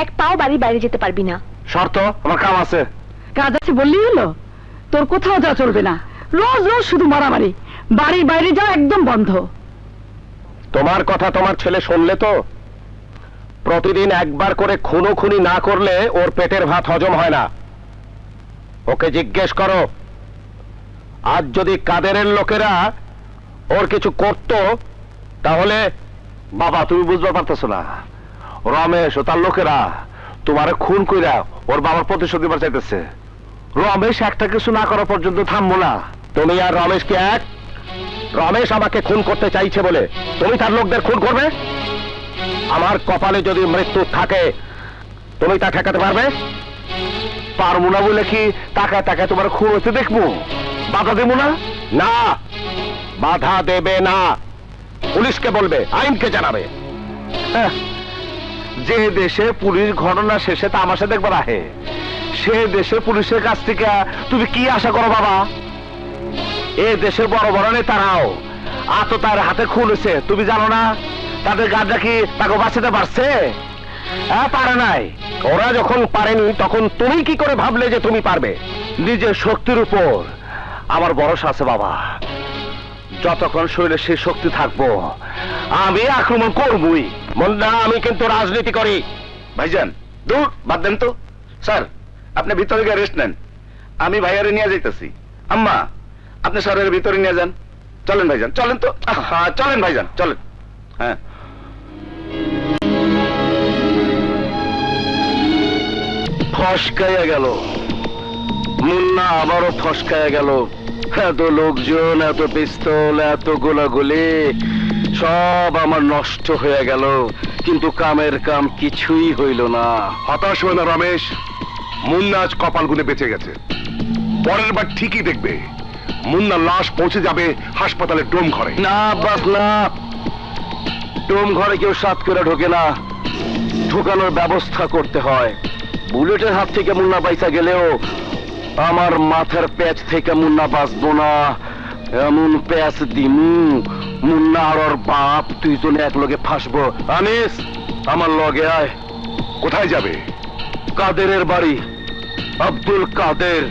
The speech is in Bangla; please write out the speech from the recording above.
এক পাও বাড়ির বাইরে যেতে পারবি না। শর্ত, আমার কাম আছে। কাজ আছে বললেই হলো? তোর কোথাও যাওয়া চলবে না, রোজ রোজ শুধু মারামারি, বাড়ির বাইরে যাওয়া একদম বন্ধ। তোমার কথা তোমার ছেলে শুনলে তো? প্রতিদিন একবার করে খুনোখুনি না করলে ওর পেটের ভাত হজম হয় না। ওকে জিজ্ঞেস করো, আজ যদি কাদেরের লোকেরা ওর কিছু করত তাহলে। বাবা, তুমি বুঝতে পারতেছো না, রমেশ ও তার লোকেরা তোমারে খুন কইরা ওর বাবার প্রতিশোধ দিবার চাইতেছে। রমেশ একটা কিছু না করা পর্যন্ত থামবো না। তুমি আর রমেশ কি এক? রমেশ আমাকে খুন করতে চাইছে বলে তুমি তার লোকদের খুন করবে? আমার কপালে যদি মৃত্যু থাকে তুমি তা ঠেকাতে পারবে? পারবো না বলে কি তাকায় তাকায় তোমার খুন হতে দেখবো? বাধা দেবো না? না, বাধা দেবে না। পুলিশকে বলবে, আইনকে জানাবে। যে দেশে পুলিশ ঘটনা শেষে তামাশা দেখবার আহে, সে দেশে পুলিশের কাছ থেকে তুমি কি আশা করো বাবা? এ দেশের বড় বড় নেতারাও আততার হাতে খুন হয়েছে, তুমি জানো না? তাদের গাড়িটা কি তাকে বাঁচাতে পারছে? হ্যাঁ, পারে নাই। ওরা যখন পারেনি তখন তুমি কি করে ভাবলে যে তুমি পারবে? নিজের শক্তির উপর আমার ভরসা আছে বাবা। যতক্ষণ শরীরে সেই শক্তি থাকবো আমি আক্রমণ করবই। মুন্না, আমি কিন্তু রাজনীতি করি। ভাইজান দূর বাদ দেন তো। স্যার, আপনি ভিতরে গিয়ে রেস্ট নেন, আমি ভাইয়ারে নিয়ে যাইতেছি। আম্মা, আপনি স্যারের ভিতরে নিয়ে যান। চলেন ভাইজান, চলেন তো। হ্যাঁ চলেন ভাইজান, চলেন। হ্যাঁ, ফসকাইয়া গেল মুন্না, আবারও ফসকাইয়া গেল। এত লোকজন, এত পিস্তল, এত গোলাগুলি, সব আমার নষ্ট হয়ে গেল, কিন্তু কামের কাম কিছুই হইল না। হতাশ হয় না রমেশ, মুন্না আজ কপাল গুনে বেঁচে গেছে। পরের বার ঠিকই দেখবে মুন্নার লাশ পৌঁছে যাবে হাসপাতালের ডোম ঘরে। না বাস না, ডোম ঘরে কেউ সাত করে ঢোকে না, ঢোকানোর ব্যবস্থা করতে হয়। বুলেটের হাত থেকে মুন্না পয়সা গেলেও আমার মাথার প্যাচ থেকে মুন্না বাঁচবো না। এমন প্যাচ দিমু মুন্না আর ওর বাপ দুইজনে এক লগে ফাঁসবো। আনিস, আমার লগে আয়। কোথায় যাবে? কাদেরের বাড়ি, আব্দুল কাদের।